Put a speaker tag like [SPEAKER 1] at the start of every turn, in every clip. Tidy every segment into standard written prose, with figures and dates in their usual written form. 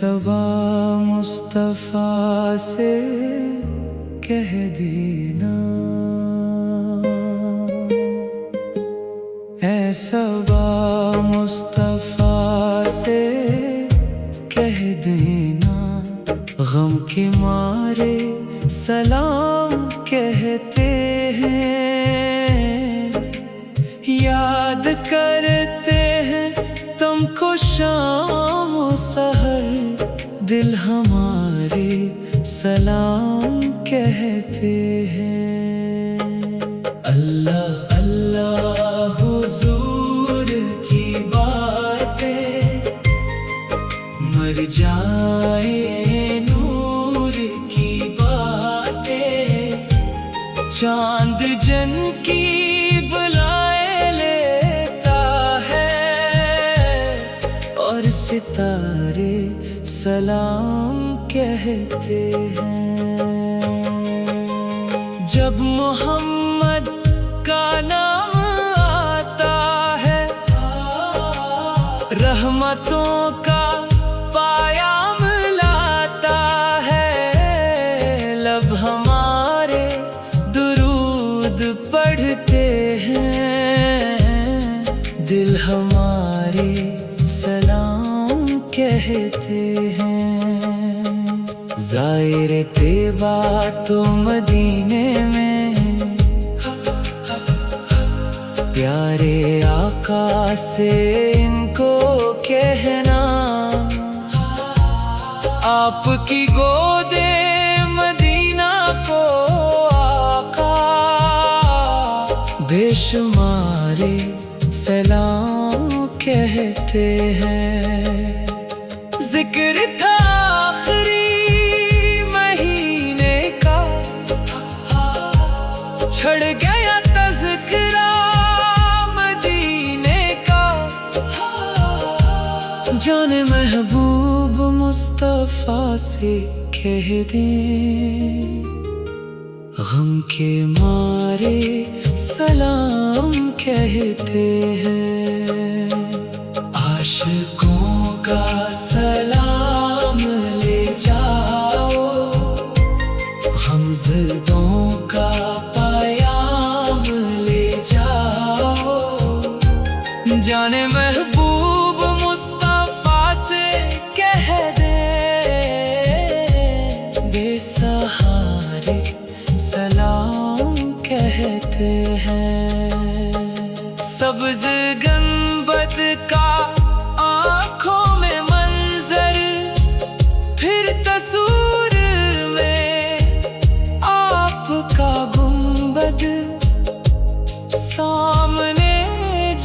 [SPEAKER 1] सबा मुस्तफा से कह देना, ऐ सबा मुस्तफा से कह देना, गम के मारे सलाम कहते हैं, याद करते हैं तुमको शाम और सहर, दिल हमारे सलाम कहते हैं। अल्लाह अल्लाह हुजूर की बातें मर जाए, नूर की बातें चांद जन की बुलाए लेता है, और सितारे सलाम कहते हैं। जब मोहम्मद का नाम आता है, रहमतों का पायाम लाता है, लब हमारे दुरूद पढ़ते हैं, दिल हमारे सलाम कहते हैं। ज़ाहिर तैबा तो मदीने में, प्यारे आका से इनको कहना, आपकी गोदे मदीना को आका बेशुमारे सलाम कहते हैं। जिक्र था आखिरी महीने का, छड़ गया तज़किरा मदीने का, जाने महबूब मुस्तफा से कह दें, गम के मारे सलाम कहते हैं। आशिकों का सलाम ले जाओ, गमज़दों का पायाम ले जाओ, जाने महबूब मुस्तफा से कह दे, बेसहारे सलाम कहते हैं। सब्ज़ गंबद का आँखों में मंजर, फिर तस्वीर में आपका गुंबद, सामने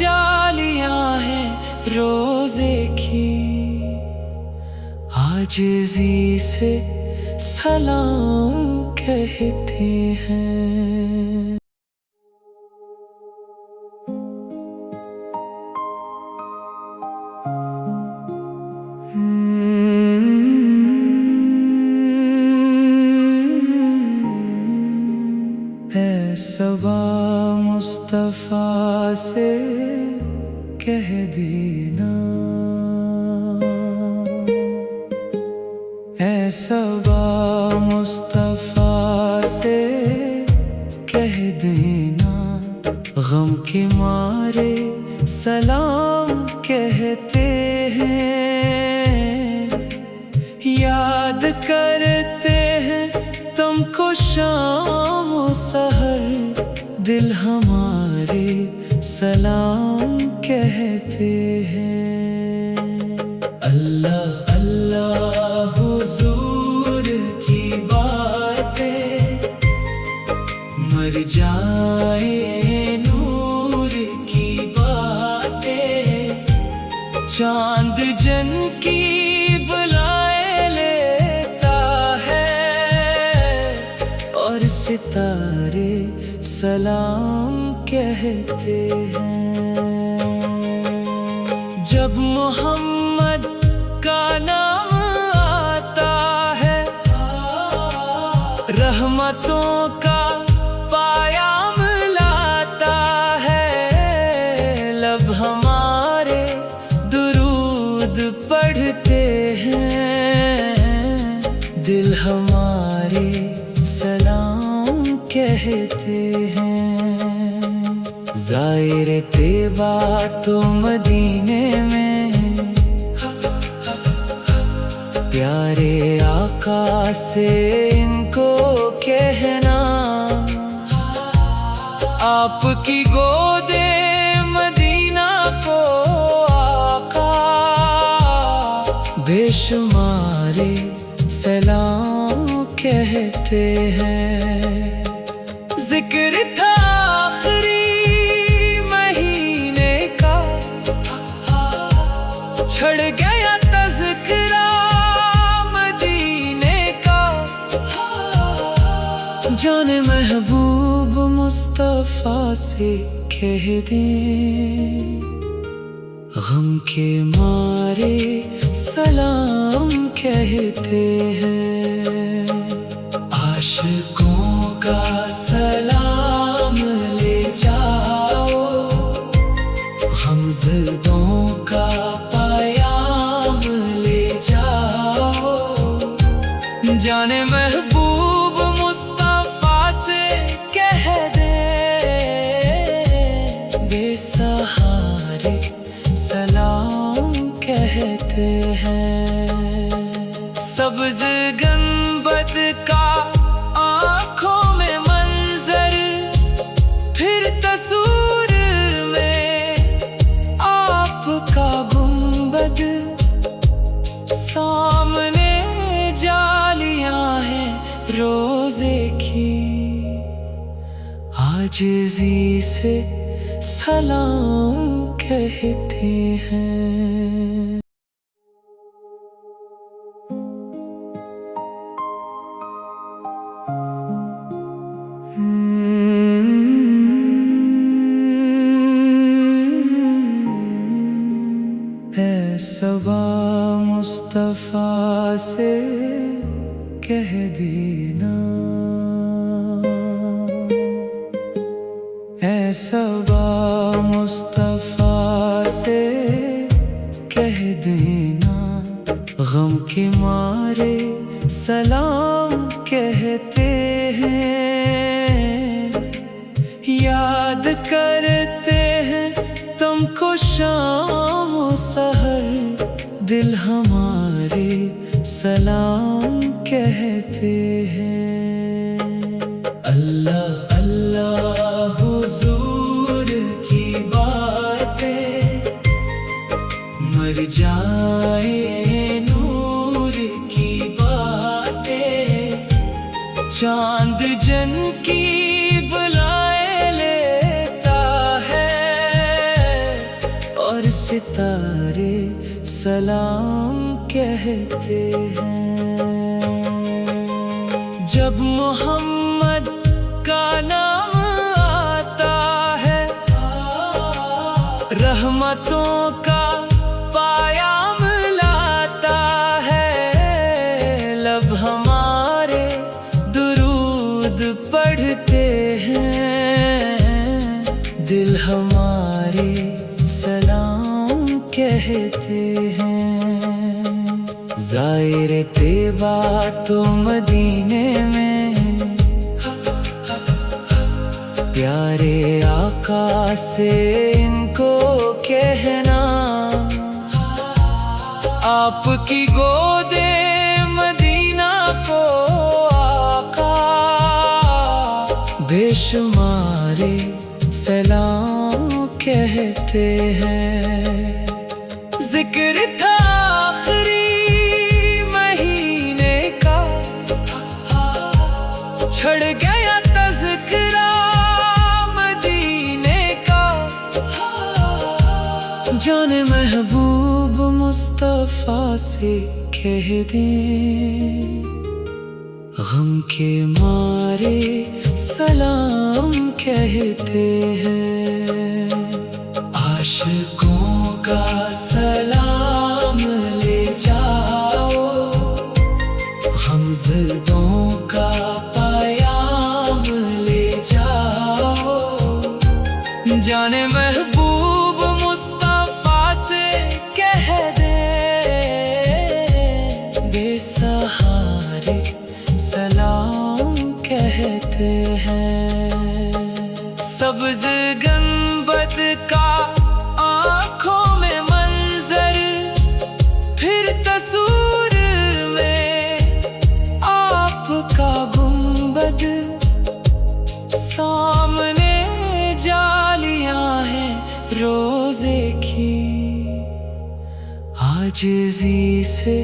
[SPEAKER 1] जालियां हैं रोज़े की, आजिज़ी से सलाम कहते हैं। ऐ सबा मुस्तफा से कह देना, ऐ सबा मुस्तफा से कह देना, गम के मारे सलाम कहते हैं, याद करते हैं तुमको शाम और सहर, दिल हमारे सलाम कहते हैं। अल्लाह अल्लाह हुजूर की बातें मर जाए, नूर की बातें चांद जन की बुलाए लेता है, और सितारे सलाम कहते हैं। जब मोहम्मद का नाम आता है, रहमतों का पायाम लाता है, लब हमारे दुरूद पढ़ते हैं, हमारे सलाम कहते हैं। ज़ाहिर तैबा तो मदीने में, प्यारे आका से इनको कहना, आपकी गोदे मदीना को आका बेशुमारे सलाम कहते हैं। जिक्र था आखिरी महीने का, छड़ गया तज़किरा मदीने का। जाने महबूब मुस्तफा से कह दें, गम के मारे सलाम कहते हैं। आशिकों का सलाम ले जाओ, गमज़दों का पैगाम ले जाओ। जाने महबूब मुस्तफा से कह दे, बेसहारे सलाम कहते हैं। सब्ज़ गंबद का आँखों में मंजर, फिर तस्वीर में आपका गुंबद। सामने जालियां हैं रोज़े की, आजिज़ी से सलाम कहते हैं। सबा मुस्तफा से कह देना, ऐ सबा मुस्तफा से कह देना, गम के मारे सलाम कहते हैं। याद करते हैं तुमको शाम सहर, दिल हमारे सलाम कहते हैं। अल्लाह अल्लाह हुजूर की बातें मर जाए, नूर की बातें चांद जन की बुलाए लेता है, और सितारे सलाम कहते हैं। जब मोहम्मद का नाम आता है, रहमतों का पैगाम लाता है। लब हमारे दुरूद पढ़ते हैं, दिल हमारे सलाम कहते हैं। ज़ाहिर तैबा तो मदीने में, प्यारे आका से इनको कहना, आपकी गोदे मदीना को आका बेशुमारे सलाम कहते हैं। जिक्र था आखिरी महीने का, छड़ गया तज़किरा मदीने का। जाने महबूब मुस्तफा से कह दें, गम के मारे सलाम कहते हैं। आशिकों का सलाम ले जाओ, गमज़दों का पैगाम ले जाओ। जाने महबूब मुस्तफा से कह दे, बेसहारे کہتے ہیں۔ سبز گنبد کا آنکھوں میں منظر، پھر تصور میں آپ کا گنبد، سامنے جالیاں ہیں روزے کی، عاجزی سے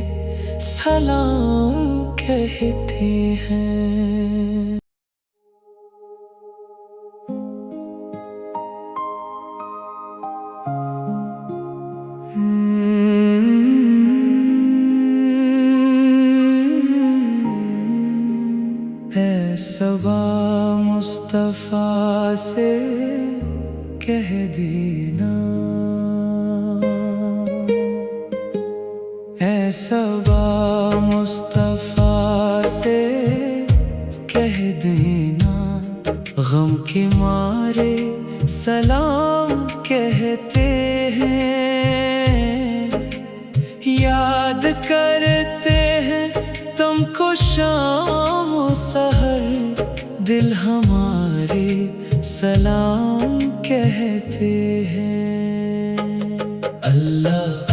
[SPEAKER 1] سلام کہتے ہیں۔ اے صبا مصطفیٰ سے کہہ دینا، اے صبا مصطفیٰ سے کہہ دینا، غم کے مارے سلام کہتے ہیں، یاد کرتے ہیں تم کو شام و سحر، دل ہمارے سلام کہتے ہیں۔ اللہ